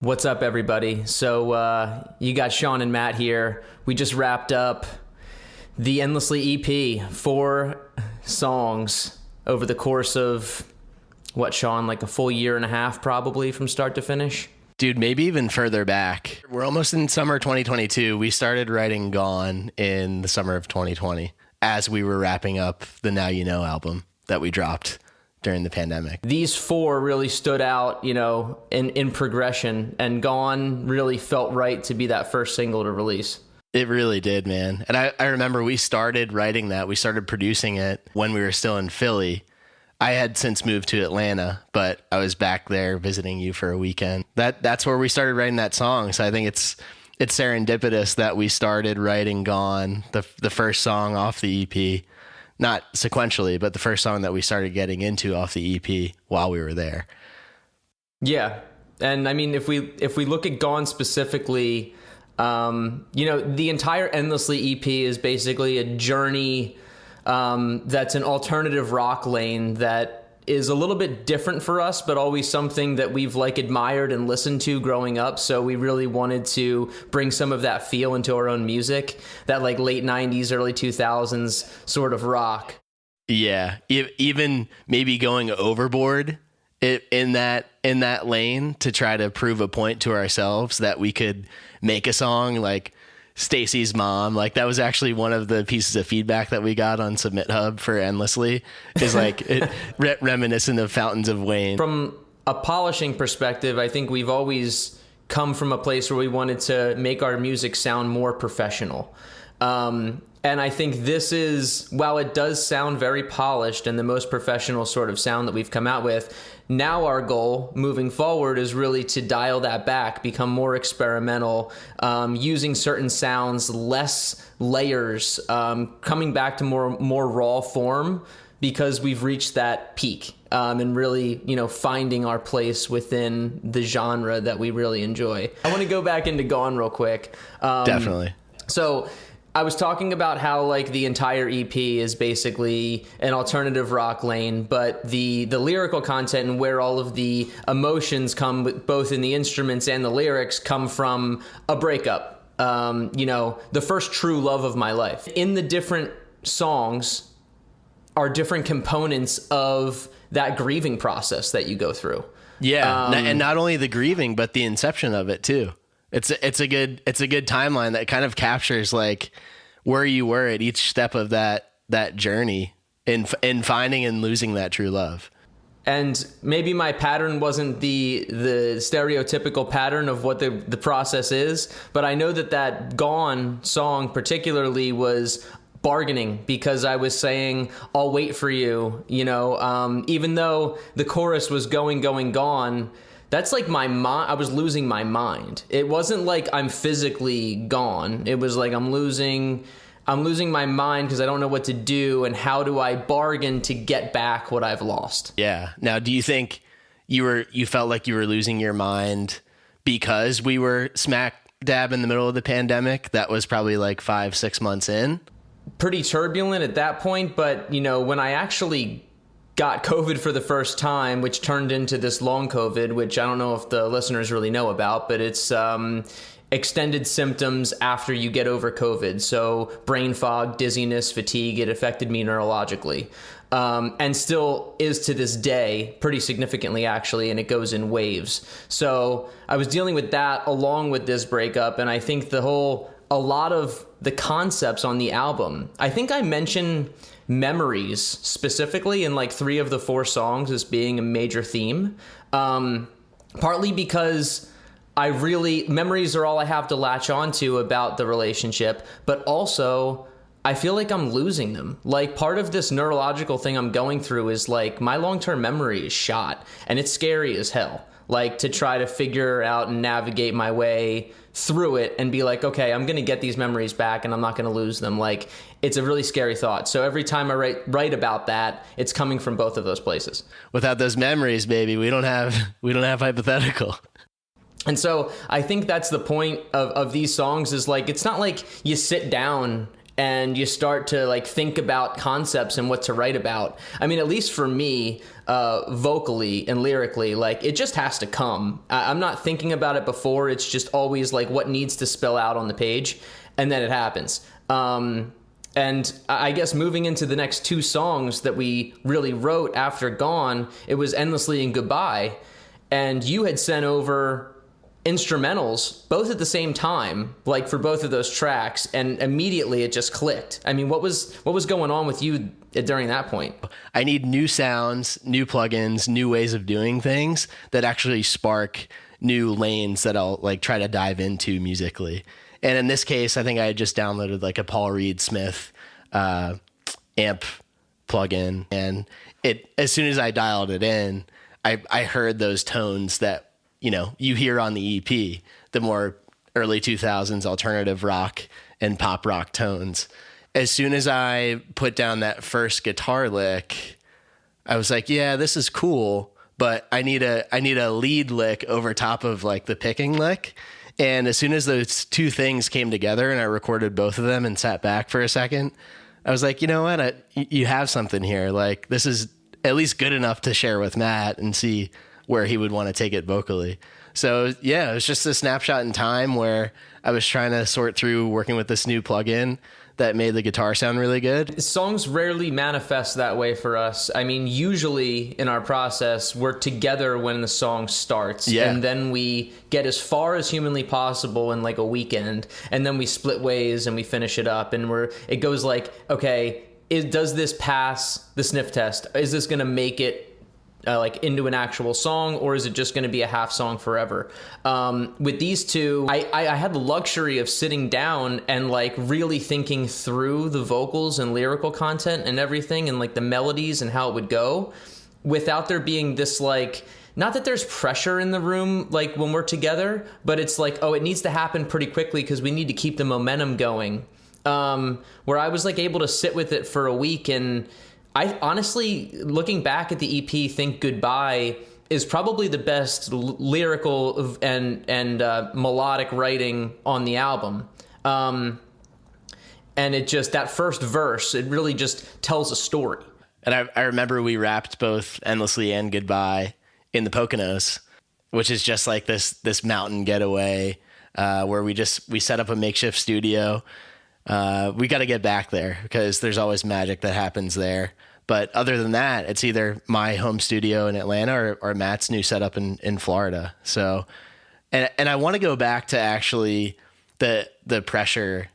What's up, everybody? So you got Sean and Matt here. We just wrapped up the Endlessly EP, 4 songs over the course of, what, Sean, like a full year and a half probably from start to finish? Dude, maybe even further back. We're almost in summer 2022. We started writing Gone in the summer of 2020 as we were wrapping up the Now You Know album that we dropped during the pandemic. These 4 really stood out, in progression, and Gone really felt right to be that first single to release. It really did, man. And I remember we started writing that. We started producing it when we were still in Philly. I had since moved to Atlanta, but I was back there visiting you for a weekend. That's where we started writing that song. So I think it's serendipitous that we started writing Gone, the first song off the EP. Not sequentially, but the first song that we started getting into off the EP while we were there. Yeah. And I mean, if we look at Gone specifically, the entire Endlessly EP is basically a journey that's an alternative rock lane that is a little bit different for us, but always something that we've admired and listened to growing up. So we really wanted to bring some of that feel into our own music, that late 90s, early 2000s sort of rock. Yeah. Even maybe going overboard in that lane to try to prove a point to ourselves that we could make a song like Stacy's Mom. That was actually one of the pieces of feedback that we got on Submit Hub for Endlessly, is reminiscent of Fountains of Wayne. From a polishing perspective, I think we've always come from a place where we wanted to make our music sound more professional. And I think this is, while it does sound very polished and the most professional sort of sound that we've come out with, now our goal moving forward is really to dial that back, become more experimental, using certain sounds, less layers, coming back to more raw form, because we've reached that peak, and really, finding our place within the genre that we really enjoy. I want to go back into Gone real quick. Definitely. So I was talking about how the entire EP is basically an alternative rock lane, but the lyrical content and where all of the emotions come, both in the instruments and the lyrics, come from a breakup. The first true love of my life. In the different songs are different components of that grieving process that you go through. Yeah, and not only the grieving, but the inception of it too. It's a good timeline that kind of captures where you were at each step of that journey in finding and losing that true love. And maybe my pattern wasn't the stereotypical pattern of what the process is, but I know that Gone song particularly was bargaining, because I was saying, I'll wait for you, even though the chorus was going, gone. That's my mind. I was losing my mind. It wasn't I'm physically gone. It was I'm losing my mind because I don't know what to do, and how do I bargain to get back what I've lost? Yeah. Now, do you think you felt like you were losing your mind because we were smack dab in the middle of the pandemic? That was probably 5-6 months in. Pretty turbulent at that point, but when I actually got COVID for the first time, which turned into this long COVID, which I don't know if the listeners really know about, but it's extended symptoms after you get over COVID. So brain fog, dizziness, fatigue, it affected me neurologically. And still is to this day, pretty significantly actually, and it goes in waves. So I was dealing with that along with this breakup, and I think a lot of the concepts on the album, I think I mentioned memories specifically in 3 of the 4 songs as being a major theme, partly because memories are all I have to latch onto about the relationship, but also I feel like I'm losing them. Part of this neurological thing I'm going through is my long-term memory is shot, and it's scary as hell. To try to figure out and navigate my way through it and be okay, I'm going to get these memories back and I'm not going to lose them. It's a really scary thought. So every time I write about that, it's coming from both of those places. Without those memories, baby, we don't have Hypothetical. And so I think that's the point of these songs, is it's not you sit down and you start to like think about concepts and what to write about. I mean, at least for me, vocally and lyrically, like it just has to come. I'm not thinking about it before. It's just always like what needs to spill out on the page, and then it happens. And I guess moving into the next two songs that we really wrote after Gone, it was Endlessly and Goodbye. And you had sent over instrumentals both at the same time, like for both of those tracks, and immediately it just clicked. I mean, what was going on with you during that point? I need new sounds, new plugins, new ways of doing things that actually spark new lanes that I'll like try to dive into musically. And in this case, I think I had just downloaded like a Paul Reed Smith amp plugin, and it as soon as I dialed it in, I heard those tones that you hear on the EP, the more early 2000s alternative rock and pop rock tones. As soon as I put down that first guitar lick, I was like, yeah, this is cool, but I need a lead lick over top of like the picking lick. And as soon as those two things came together and I recorded both of them and sat back for a second, I was like, you know what? You have something here. Like, this is at least good enough to share with Matt and see where he would want to take it vocally. So yeah, it was just a snapshot in time where I was trying to sort through working with this new plugin that made the guitar sound really good. Songs rarely manifest that way for us. I mean, usually in our process, we're together when the song starts, and then we get as far as humanly possible in like a weekend, and then we split ways and we finish it up, and it goes like, okay, does this pass the sniff test? Is this going to make it like into an actual song, or is it just going to be a half song forever? With these two, I had the luxury of sitting down and like really thinking through the vocals and lyrical content and everything, and like the melodies and how it would go, without there being this like, not that there's pressure in the room like when we're together, but it's like, oh, it needs to happen pretty quickly because we need to keep the momentum going. Where I was like able to sit with it for a week, and I honestly, looking back at the EP, think Goodbye is probably the best lyrical and melodic writing on the album. And it just, that first verse, it really just tells a story. And I remember we wrapped both Endlessly and Goodbye in the Poconos, which is just like this mountain getaway where we set up a makeshift studio. We got to get back there because there's always magic that happens there. But other than that, it's either my home studio in Atlanta or Matt's new setup in Florida. So, and I want to go back to actually the pressure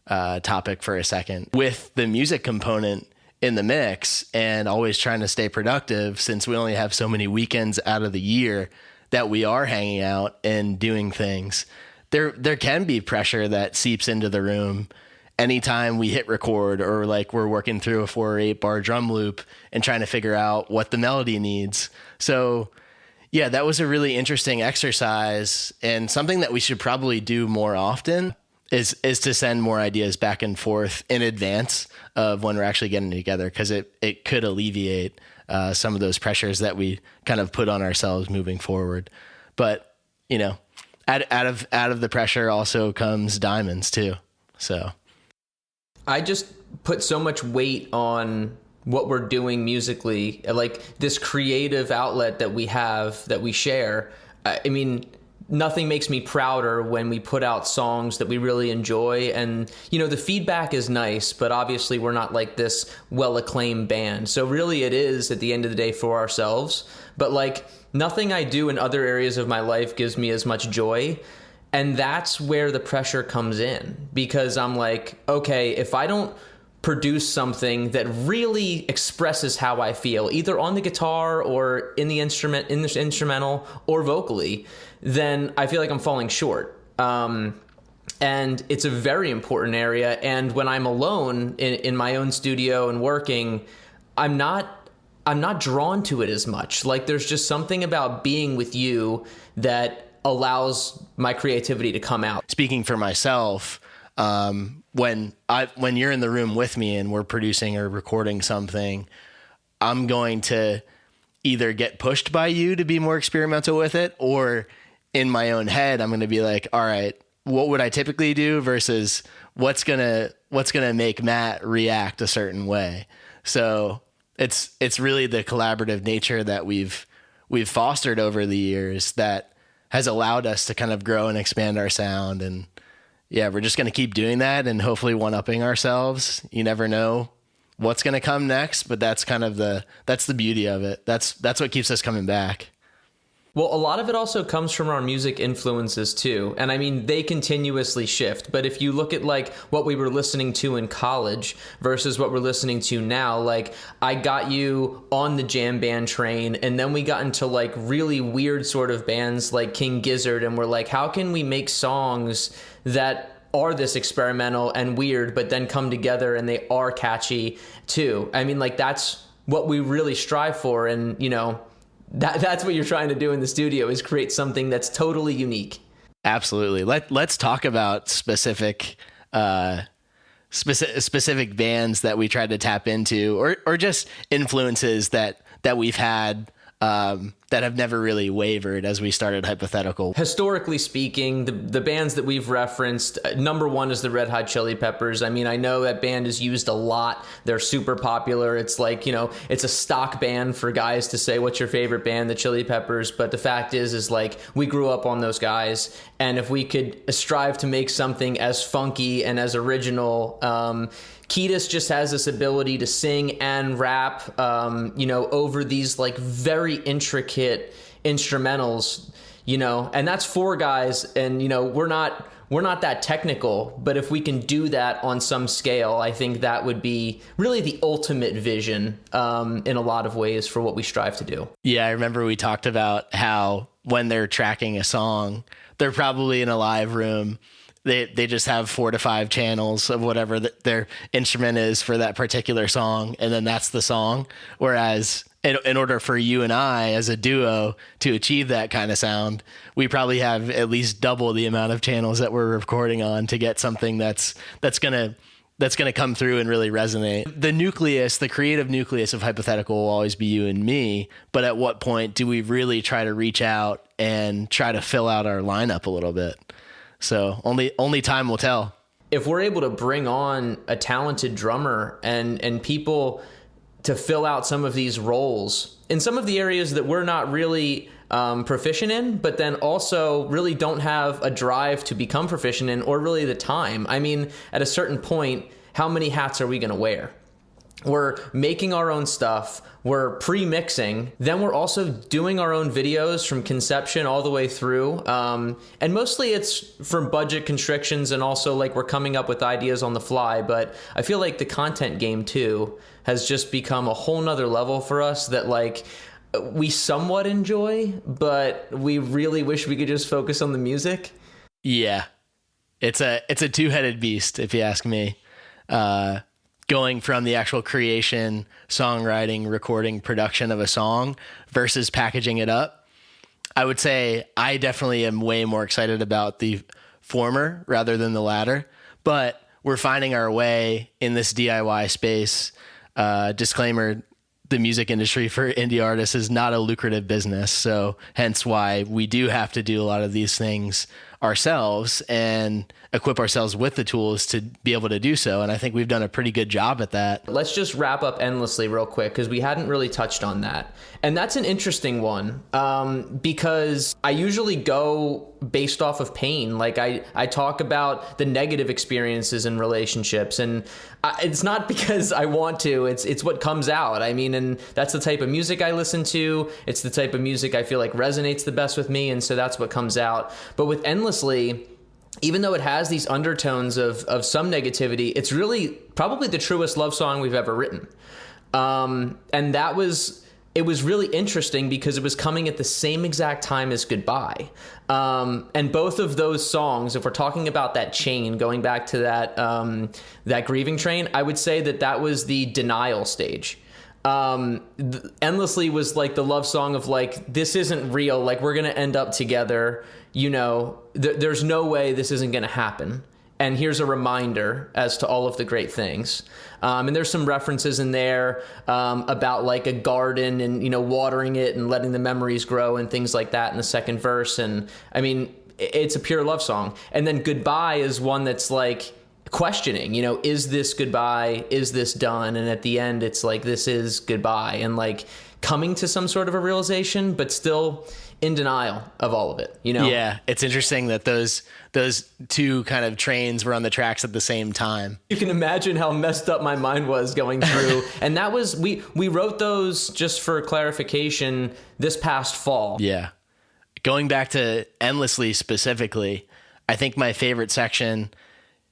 topic for a second with the music component in the mix, and always trying to stay productive since we only have so many weekends out of the year that we are hanging out and doing things. There can be pressure that seeps into the room anytime we hit record, or like we're working through a 4 or 8 bar drum loop and trying to figure out what the melody needs. So yeah, that was a really interesting exercise, and something that we should probably do more often is to send more ideas back and forth in advance of when we're actually getting together, because it could alleviate some of those pressures that we kind of put on ourselves moving forward. But out of the pressure also comes diamonds too. So I just put so much weight on what we're doing musically, like this creative outlet that we have, that we share. I mean, nothing makes me prouder when we put out songs that we really enjoy. And, the feedback is nice, but obviously we're not like this well-acclaimed band. So really it is at the end of the day for ourselves. But like nothing I do in other areas of my life gives me as much joy. And that's where the pressure comes in, because I'm like, okay, if I don't produce something that really expresses how I feel, either on the guitar or in this instrumental or vocally, then I feel like I'm falling short. And it's a very important area. And when I'm alone in my own studio and working, I'm not drawn to it as much. Like there's just something about being with you that allows my creativity to come out. Speaking for myself, when you're in the room with me and we're producing or recording something, I'm going to either get pushed by you to be more experimental with it, or in my own head, I'm going to be like, all right, what would I typically do versus what's gonna make Matt react a certain way. So it's really the collaborative nature that we've fostered over the years that has allowed us to kind of grow and expand our sound. And yeah, we're just going to keep doing that and hopefully one-upping ourselves. You never know what's going to come next, but that's kind of that's the beauty of it. That's what keeps us coming back. Well, a lot of it also comes from our music influences too. And I mean, they continuously shift. But if you look at like what we were listening to in college versus what we're listening to now, like I got you on the jam band train, and then we got into like really weird sort of bands like King Gizzard, and we're like, how can we make songs that are this experimental and weird, but then come together and they are catchy too? I mean, like that's what we really strive for. And, you know, that's what you're trying to do in the studio, is create something that's totally unique. Absolutely. Let's talk about specific bands that we tried to tap into, or just influences that we've had that have never really wavered as we started Hypothetical. Historically speaking, the bands that we've referenced, number one is the Red Hot Chili Peppers. I mean, I know that band is used a lot. They're super popular. It's like, you know, it's a stock band for guys to say, what's your favorite band? The Chili Peppers. But the fact is like, we grew up on those guys. And if we could strive to make something as funky and as original, Kiedis just has this ability to sing and rap, you know, over these like very intricate instrumentals, you know, and that's four guys. And, you know, we're not that technical, but if we can do that on some scale, I think that would be really the ultimate vision in a lot of ways for what we strive to do. Yeah, I remember we talked about how when they're tracking a song, they're probably in a live room. They just have 4 to 5 channels of whatever their instrument is for that particular song, and then that's the song. Whereas in order for you and I as a duo to achieve that kind of sound, we probably have at least double the amount of channels that we're recording on to get something that's gonna come through and really resonate. The nucleus, the creative nucleus of Hypothetical will always be you and me, but at what point do we really try to reach out and try to fill out our lineup a little bit? So only time will tell. If we're able to bring on a talented drummer and people to fill out some of these roles in some of the areas that we're not really proficient in, but then also really don't have a drive to become proficient in, or really the time. I mean, at a certain point, how many hats are we going to wear? We're making our own stuff. We're pre-mixing. Then we're also doing our own videos from conception all the way through. And mostly it's from budget constrictions, and also like we're coming up with ideas on the fly. But I feel like the content game too has just become a whole nother level for us that like we somewhat enjoy, but we really wish we could just focus on the music. Yeah. It's a two-headed beast, if you ask me. Going from the actual creation, songwriting, recording, production of a song versus packaging it up. I would say I definitely am way more excited about the former rather than the latter, but we're finding our way in this DIY space. Disclaimer, the music industry for indie artists is not a lucrative business. So hence why we do have to do a lot of these things ourselves and equip ourselves with the tools to be able to do so. And I think we've done a pretty good job at that. Let's just wrap up Endlessly real quick, because we hadn't really touched on that. And that's an interesting one, because I usually go based off of pain. Like I talk about the negative experiences in relationships, and it's not because I want to, it's what comes out. I mean, and that's the type of music I listen to. It's the type of music I feel like resonates the best with me. And so that's what comes out. But with Endlessly, even though it has these undertones of some negativity, it's really probably the truest love song we've ever written. And it was really interesting because it was coming at the same exact time as Goodbye. And both of those songs, if we're talking about that chain, going back to that grieving train, I would say that was the denial stage. Endlessly was like the love song of like, this isn't real. Like, we're going to end up together. You know, there's no way this isn't going to happen. And here's a reminder as to all of the great things. And there's some references in there about like a garden and, you know, watering it and letting the memories grow and things like that in the second verse. And I mean, it's a pure love song. And then Goodbye is one that's like questioning, you know, is this goodbye? Is this done? And at the end, it's like, this is goodbye, and like coming to some sort of a realization, but still in denial of all of it, you know? Yeah, it's interesting that those two kind of trains were on the tracks at the same time. You can imagine how messed up my mind was going through. And that was, we wrote those, just for clarification, this past fall. Yeah. Going back to Endlessly specifically, I think my favorite section,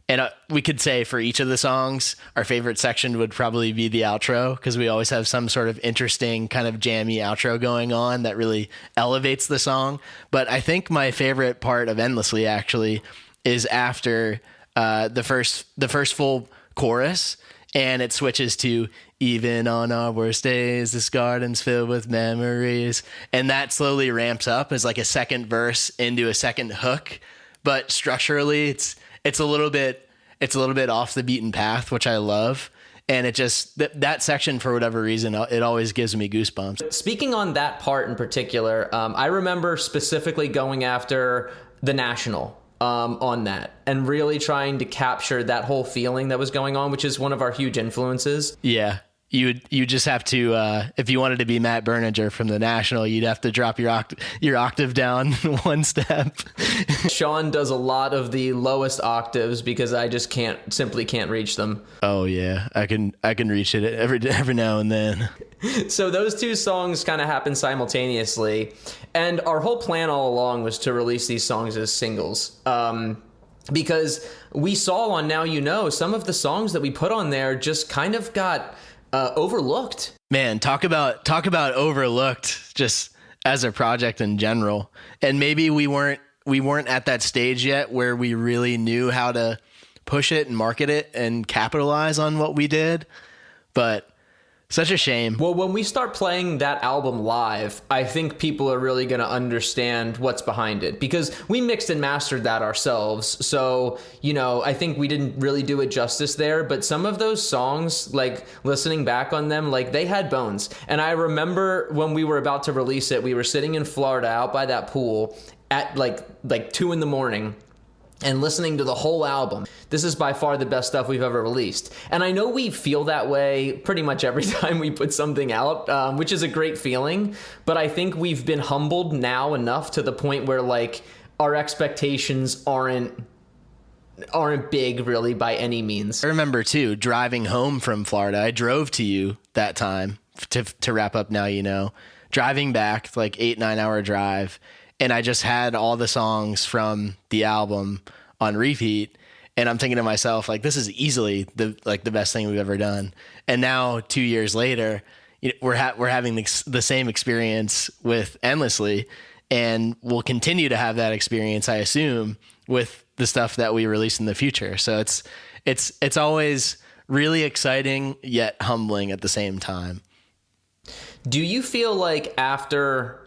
and we could say for each of the songs, our favorite section would probably be the outro, because we always have some sort of interesting kind of jammy outro going on that really elevates the song. But I think my favorite part of Endlessly actually is after the first full chorus, and it switches to even on our worst days, this garden's filled with memories. And that slowly ramps up as like a second verse into a second hook. But structurally, it's a little bit off the beaten path, which I love. And it just, that section, for whatever reason, it always gives me goosebumps. Speaking on that part in particular, I remember specifically going after the National on that and really trying to capture that whole feeling that was going on, which is one of our huge influences. Yeah. You just have to, if you wanted to be Matt Berninger from the National, you'd have to drop your octave down one step. Sean does a lot of the lowest octaves because I just simply can't reach them. Oh yeah, I can reach it every now and then. So those two songs kind of happen simultaneously, and our whole plan all along was to release these songs as singles. Because we saw on Now You Know, some of the songs that we put on there just kind of got overlooked. Man, talk about overlooked just as a project in general. And maybe we weren't at that stage yet where we really knew how to push it and market it and capitalize on what we did. But such a shame. Well, when we start playing that album live, I think people are really going to understand what's behind it, because we mixed and mastered that ourselves. So, you know, I think we didn't really do it justice there, but some of those songs, like listening back on them, like they had bones. And I remember when we were about to release it, we were sitting in Florida out by that pool at like 2 a.m. and listening to the whole album. This is by far the best stuff we've ever released. And I know we feel that way pretty much every time we put something out, which is a great feeling. But I think we've been humbled now enough to the point where like our expectations aren't big really by any means. I remember too, driving home from Florida, I drove to you that time to wrap up Now You Know, driving back like 8-9 hour drive. And I just had all the songs from the album on repeat. And I'm thinking to myself, like, this is easily the best thing we've ever done. And now 2 years later, we're having the same experience with Endlessly, and we'll continue to have that experience, I assume, with the stuff that we release in the future. So it's always really exciting yet humbling at the same time. Do you feel like after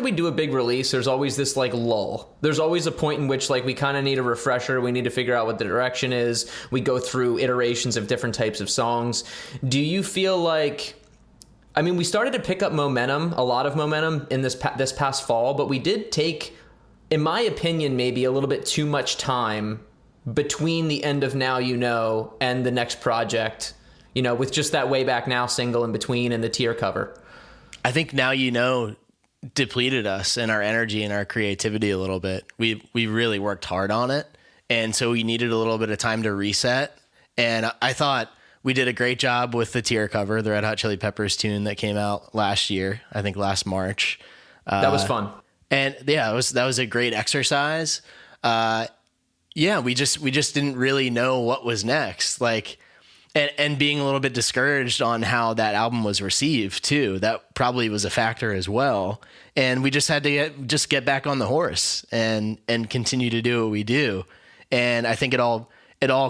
we do a big release, there's always this like lull. There's always a point in which like we kind of need a refresher. We need to figure out what the direction is. We go through iterations of different types of songs. Do you feel like, we started to pick up momentum, a lot of momentum in this past fall, but we did take, in my opinion, maybe a little bit too much time between the end of Now You Know and the next project, you know, with just that Way Back Now single in between and the tier cover. I think Now You Know depleted us and our energy and our creativity a little bit. We really worked hard on it, and so we needed a little bit of time to reset. And I thought we did a great job with the tier cover, the Red Hot Chili Peppers tune that came out last year, I think last March. That was fun. And yeah, that was a great exercise. We just didn't really know what was next. Like, and being a little bit discouraged on how that album was received too. That probably was a factor as well. And we just had to get back on the horse and continue to do what we do. And I think it all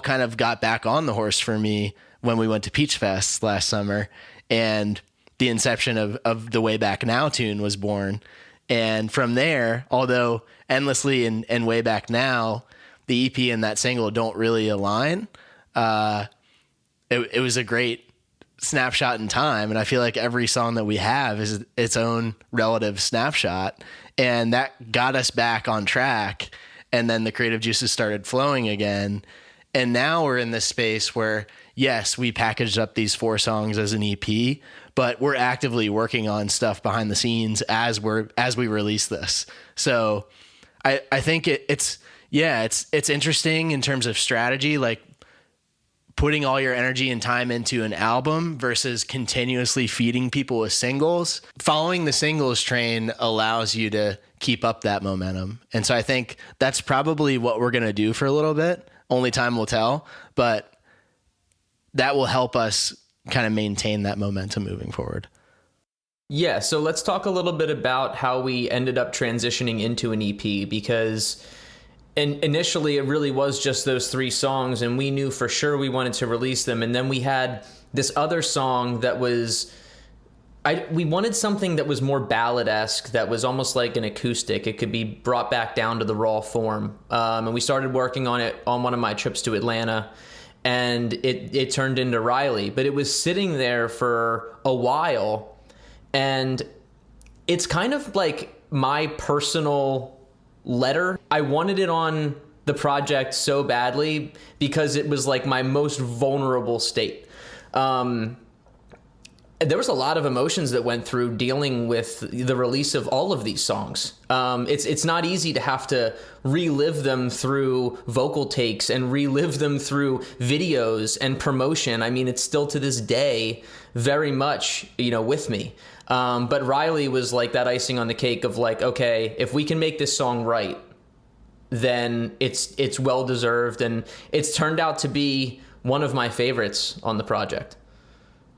kind of got back on the horse for me when we went to Peach Fest last summer, and the inception of the Way Back Now tune was born. And from there, although Endlessly and Way Back Now, the EP and that single don't really align, it was a great snapshot in time. And I feel like every song that we have is its own relative snapshot. And that got us back on track. And then the creative juices started flowing again. And now we're in this space where, yes, we packaged up these 4 songs as an EP, but we're actively working on stuff behind the scenes as we release this. So I think it's interesting in terms of strategy, like putting all your energy and time into an album versus continuously feeding people with singles. Following the singles train allows you to keep up that momentum. And so I think that's probably what we're going to do for a little bit. Only time will tell, but that will help us kind of maintain that momentum moving forward. Yeah, so let's talk a little bit about how we ended up transitioning into an EP, because initially it really was just those 3 songs, and we knew for sure we wanted to release them. And then we had this other song that was, we wanted something that was more ballad-esque, that was almost like an acoustic. It could be brought back down to the raw form. And we started working on it on one of my trips to Atlanta, and it turned into Riley. But it was sitting there for a while, and it's kind of like my personal letter. I wanted it on the project so badly because it was like my most vulnerable state. There was a lot of emotions that went through dealing with the release of all of these songs. It's not easy to have to relive them through vocal takes and relive them through videos and promotion. I mean, it's still to this day very much, with me. But Riley was like that icing on the cake of like, okay, if we can make this song right, then it's well deserved, and it's turned out to be one of my favorites on the project.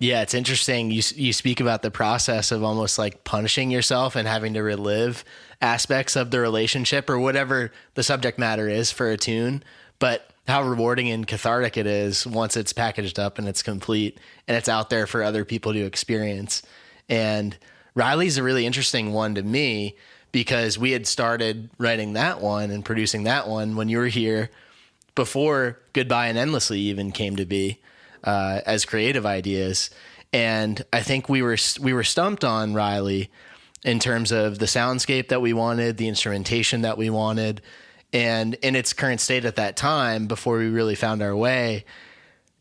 Yeah, it's interesting. You speak about the process of almost like punishing yourself and having to relive aspects of the relationship or whatever the subject matter is for a tune, but how rewarding and cathartic it is once it's packaged up and it's complete and it's out there for other people to experience. And Riley's a really interesting one to me because we had started writing that one and producing that one when you were here before Goodbye and Endlessly even came to be. As creative ideas. And I think we were stumped on Riley in terms of the soundscape that we wanted, the instrumentation that we wanted. And in its current state at that time, before we really found our way,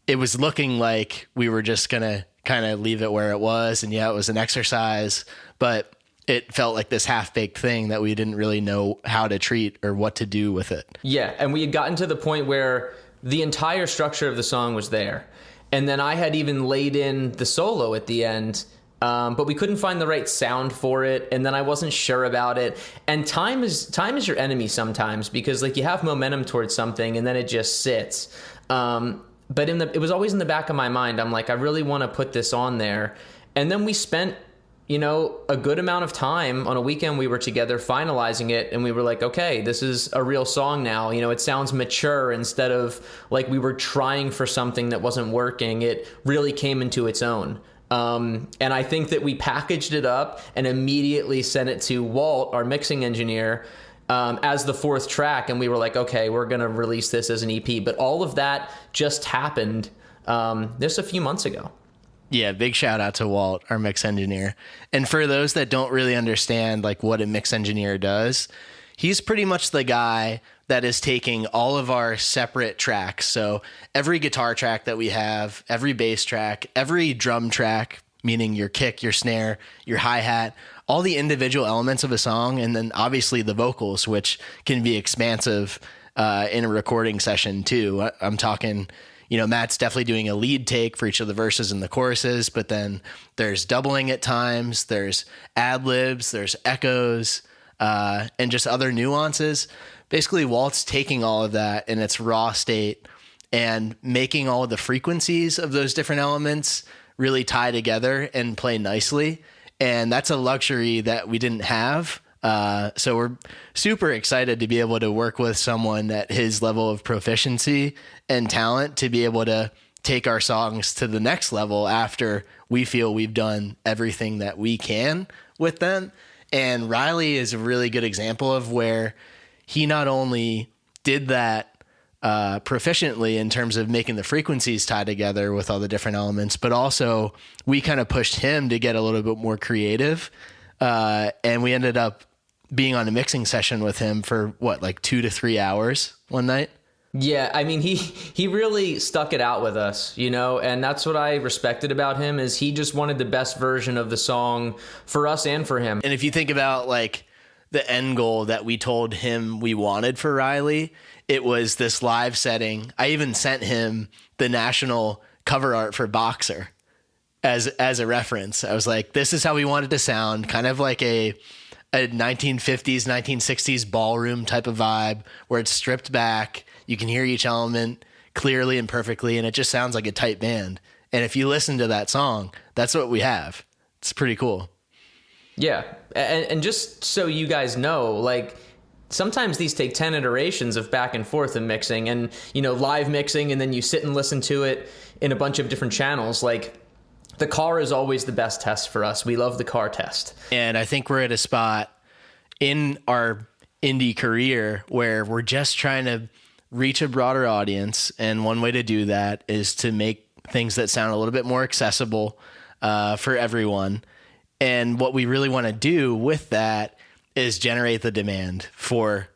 it was looking like we were just going to kind of leave it where it was. And yeah, it was an exercise, but it felt like this half-baked thing that we didn't really know how to treat or what to do with it. Yeah, and we had gotten to the point where the entire structure of the song was there. And then I had even laid in the solo at the end, but we couldn't find the right sound for it. And then I wasn't sure about it. And time is your enemy sometimes, because like you have momentum towards something and then it just sits. But it was always in the back of my mind. I'm like, I really want to put this on there. And then we spent, a good amount of time on a weekend. We were together finalizing it, and we were like, okay, this is a real song now. It sounds mature instead of like we were trying for something that wasn't working. It really came into its own. And I think that we packaged it up and immediately sent it to Walt, our mixing engineer, as the 4th track. And we were like, okay, we're going to release this as an EP. But all of that just happened just a few months ago. Yeah, big shout out to Walt, our mix engineer. And for those that don't really understand like what a mix engineer does, he's pretty much the guy that is taking all of our separate tracks. So every guitar track that we have, every bass track, every drum track, meaning your kick, your snare, your hi-hat, all the individual elements of a song, and then obviously the vocals, which can be expansive in a recording session too. I'm talking... Matt's definitely doing a lead take for each of the verses and the choruses, but then there's doubling at times, there's ad libs, there's echoes, and just other nuances. Basically, Walt's taking all of that in its raw state and making all of the frequencies of those different elements really tie together and play nicely. And that's a luxury that we didn't have. So we're super excited to be able to work with someone at his level of proficiency and talent to be able to take our songs to the next level after we feel we've done everything that we can with them. And Riley is a really good example of where he not only did that proficiently in terms of making the frequencies tie together with all the different elements, but also we kind of pushed him to get a little bit more creative. And we ended up being on a mixing session with him for like 2 to 3 hours one night. Yeah, I mean, he really stuck it out with us, and that's what I respected about him, is he just wanted the best version of the song for us and for him. And if you think about like the end goal that we told him we wanted for Riley, it was this live setting. I even sent him the national cover art for Boxer as a reference. I was like, this is how we wanted to sound, kind of like a 1950s, 1960s ballroom type of vibe where it's stripped back. You can hear each element clearly and perfectly, and it just sounds like a tight band. And if you listen to that song, that's what we have. It's pretty cool. Yeah. And just so you guys know, like, sometimes these take 10 iterations of back and forth of mixing and, live mixing, and then you sit and listen to it in a bunch of different channels. Like, the car is always the best test for us. We love the car test. And I think we're at a spot in our indie career where we're just trying to reach a broader audience. And one way to do that is to make things that sound a little bit more accessible for everyone. And what we really want to do with that is generate the demand for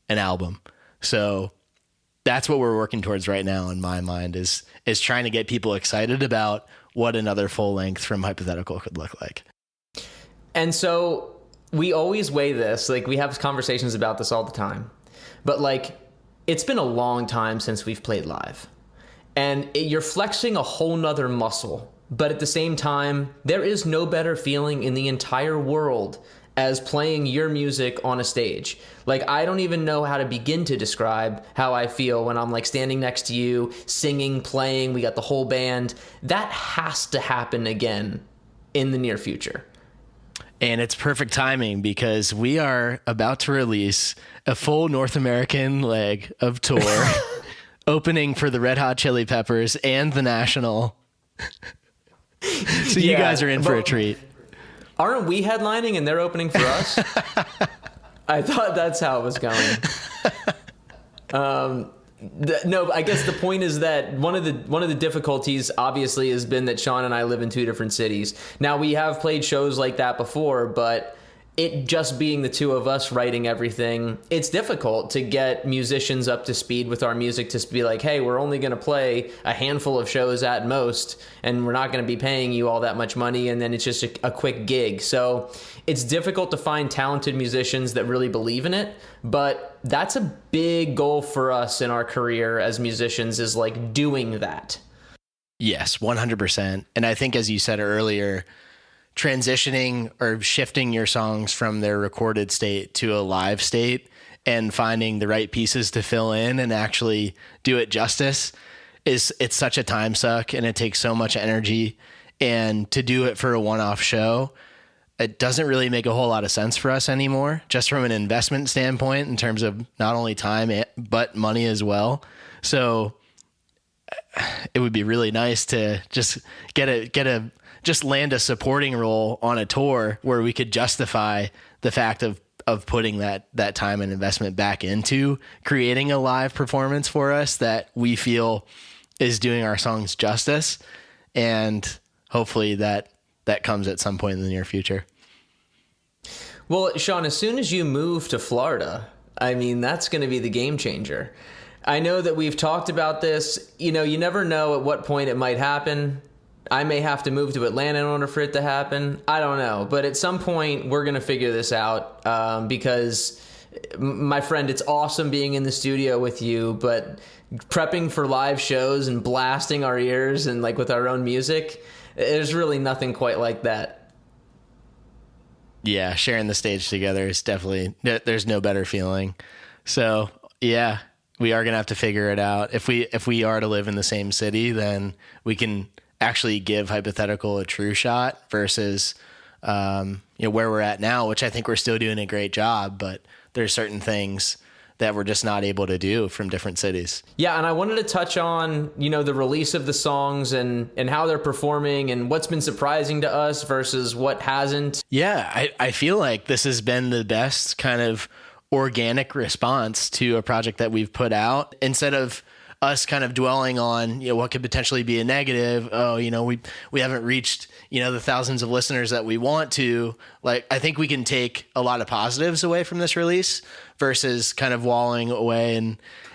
an album. So that's what we're working towards right now in my mind, is trying to get people excited about what another full length from Hypothetical could look like. And so we always weigh this, like, we have conversations about this all the time, but like, it's been a long time since we've played live, and you're flexing a whole nother muscle. But at the same time, there is no better feeling in the entire world as playing your music on a stage. Like, I don't even know how to begin to describe how I feel when I'm like standing next to you, singing, playing, we got the whole band. That has to happen again in the near future. And it's perfect timing because we are about to release a full North American leg of tour, opening for the Red Hot Chili Peppers and the National. So you guys are in for a treat. Aren't we headlining and they're opening for us? I thought that's how it was going. No, I guess the point is that one of the difficulties obviously has been that Sean and I live in 2 different cities. Now, we have played shows like that before, but it just being the 2 of us writing everything, it's difficult to get musicians up to speed with our music, to be like, hey, we're only going to play a handful of shows at most, and we're not going to be paying you all that much money, and then it's just a quick gig. So it's difficult to find talented musicians that really believe in it, but that's a big goal for us in our career as musicians, is like doing that. Yes, 100%. And I think, as you said earlier, transitioning or shifting your songs from their recorded state to a live state and finding the right pieces to fill in and actually do it justice it's such a time suck, and it takes so much energy. And to do it for a one-off show, it doesn't really make a whole lot of sense for us anymore, just from an investment standpoint in terms of not only time, but money as well. So it would be really nice to just just land a supporting role on a tour where we could justify the fact of putting that time and investment back into creating a live performance for us that we feel is doing our songs justice. And hopefully that comes at some point in the near future. Well, Sean, as soon as you move to Florida, I mean, that's going to be the game changer. I know that we've talked about this. You never know at what point it might happen. I may have to move to Atlanta in order for it to happen. I don't know. But at some point, we're going to figure this out because, my friend, it's awesome being in the studio with you, but prepping for live shows and blasting our ears and like with our own music, there's really nothing quite like that. Yeah, sharing the stage together is definitely, there's no better feeling. So, yeah, we are going to have to figure it out. If we are to live in the same city, then we can actually give Hypothetical a true shot versus where we're at now, which I think we're still doing a great job, but there's certain things that we're just not able to do from different cities. Yeah, and I wanted to touch on, the release of the songs and how they're performing and what's been surprising to us versus what hasn't. Yeah, I feel like this has been the best kind of organic response to a project that we've put out, instead of us kind of dwelling on, what could potentially be a negative. Oh, we haven't reached, the thousands of listeners that we want to. Like, I think we can take a lot of positives away from this release versus kind of walling away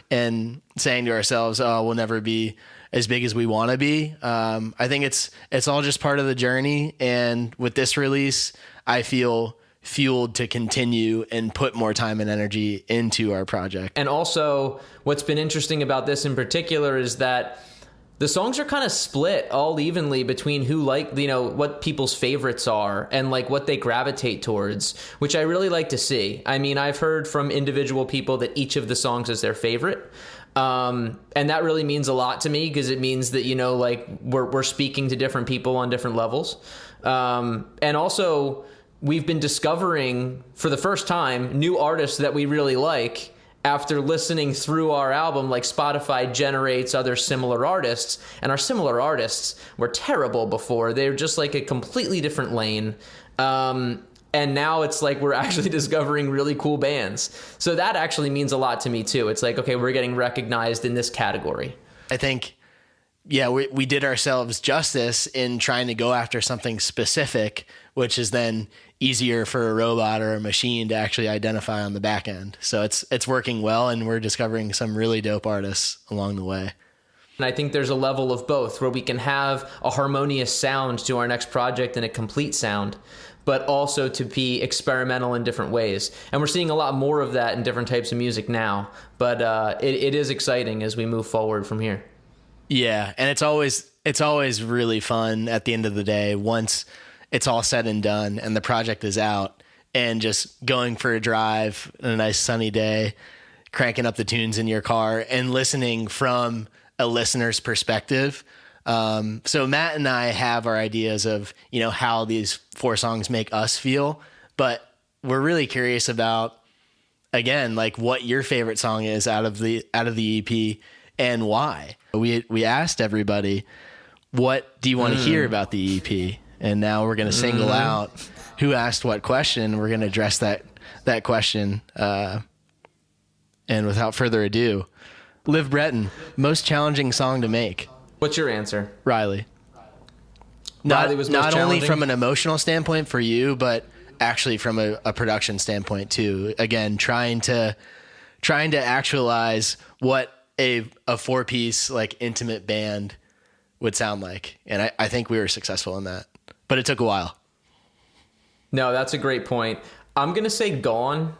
and saying to ourselves, oh, we'll never be as big as we want to be. I think it's all just part of the journey. And with this release, I feel fueled to continue and put more time and energy into our project. And also, what's been interesting about this in particular is that the songs are kind of split all evenly between who what people's favorites are and like what they gravitate towards, which I really like to see. I mean, I've heard from individual people that each of the songs is their favorite. And that really means a lot to me, because it means that, we're speaking to different people on different levels. And also, we've been discovering for the first time new artists that we really like after listening through our album. Like, Spotify generates other similar artists, and our similar artists were terrible before. They're just like a completely different lane. And now it's like we're actually discovering really cool bands. So that actually means a lot to me too. It's like, okay, we're getting recognized in this category. I think, we did ourselves justice in trying to go after something specific, which is then easier for a robot or a machine to actually identify on the back end. So it's working well, and we're discovering some really dope artists along the way. And I think there's a level of both where we can have a harmonious sound to our next project and a complete sound, but also to be experimental in different ways. And we're seeing a lot more of that in different types of music now. But it is exciting as we move forward from here. Yeah, and it's always really fun at the end of the day, once it's all said and done and the project is out, and just going for a drive on a nice sunny day, cranking up the tunes in your car and listening from a listener's perspective. So Matt and I have our ideas of, how these 4 songs make us feel, but we're really curious about, again, like what your favorite song is out of the EP and why. We asked everybody, what do you want to hear about the EP? And now we're going to single out who asked what question. We're going to address that question. And without further ado, Liv Breton, most challenging song to make. What's your answer? Riley. Riley was most not challenging? only from an emotional standpoint for you, but actually from a production standpoint too. Again, trying to actualize what a 4-piece like intimate band would sound like. And I think we were successful in that, but it took a while. No, that's a great point. I'm going to say Gone,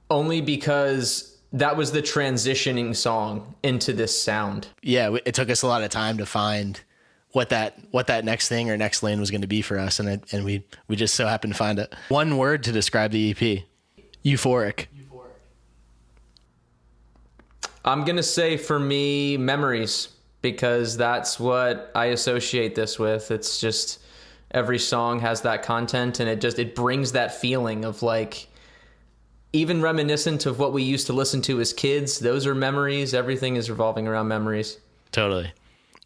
only because that was the transitioning song into this sound. Yeah, it took us a lot of time to find what that next thing or next lane was going to be for us, and we just so happened to find it. One word to describe the EP: euphoric. I'm going to say, for me, memories, because that's what I associate this with. It's just every song has that content, and it brings that feeling of like, even reminiscent of what we used to listen to as kids. Those are memories. Everything is revolving around memories. Totally.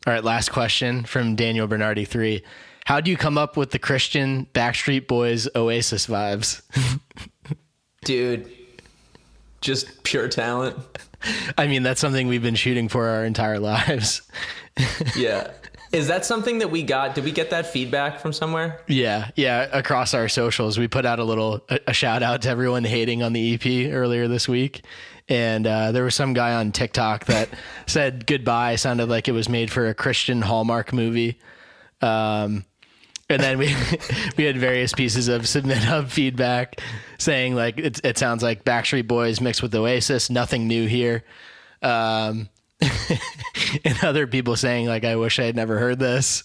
All right, last question from Daniel Bernardi 3. How do you come up with the Christian Backstreet Boys Oasis vibes? Dude, just pure talent. I mean, that's something we've been shooting for our entire lives. Yeah. Is that something that we got? Did we get that feedback from somewhere? Yeah. Across our socials, we put out a shout out to everyone hating on the EP earlier this week. And there was some guy on TikTok that said goodbye sounded like it was made for a Christian Hallmark movie. And then we had various pieces of Submit Hub feedback saying like it sounds like Backstreet Boys mixed with Oasis, nothing new here. And other people saying like, I wish I had never heard this.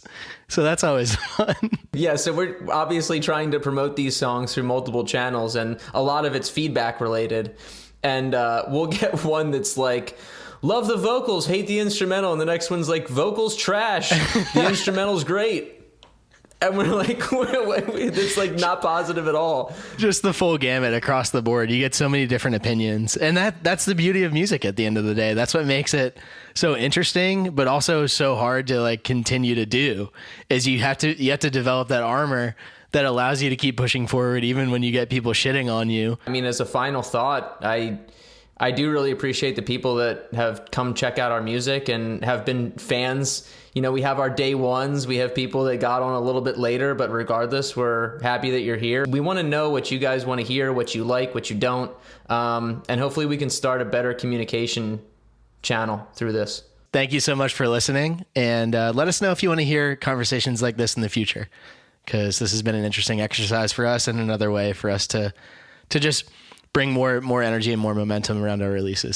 So that's always fun. Yeah, so we're obviously trying to promote these songs through multiple channels, and a lot of it's feedback related. And we'll get one that's like, love the vocals, hate the instrumental. And the next one's like, vocals trash, the instrumental's great. And we're like, it's like not positive at all. Just the full gamut across the board. You get so many different opinions. And that's the beauty of music at the end of the day. That's what makes it so interesting, but also so hard to like continue to do, is you have to develop that armor that allows you to keep pushing forward even when you get people shitting on you. I mean, as a final thought, I do really appreciate the people that have come check out our music and have been fans. You know, we have our day ones. We have people that got on a little bit later, but regardless, we're happy that you're here. We want to know what you guys want to hear, what you like, what you don't. And hopefully we can start a better communication channel through this. Thank you so much for listening. And let us know if you want to hear conversations like this in the future, because this has been an interesting exercise for us and another way for us to just bring more energy and more momentum around our releases.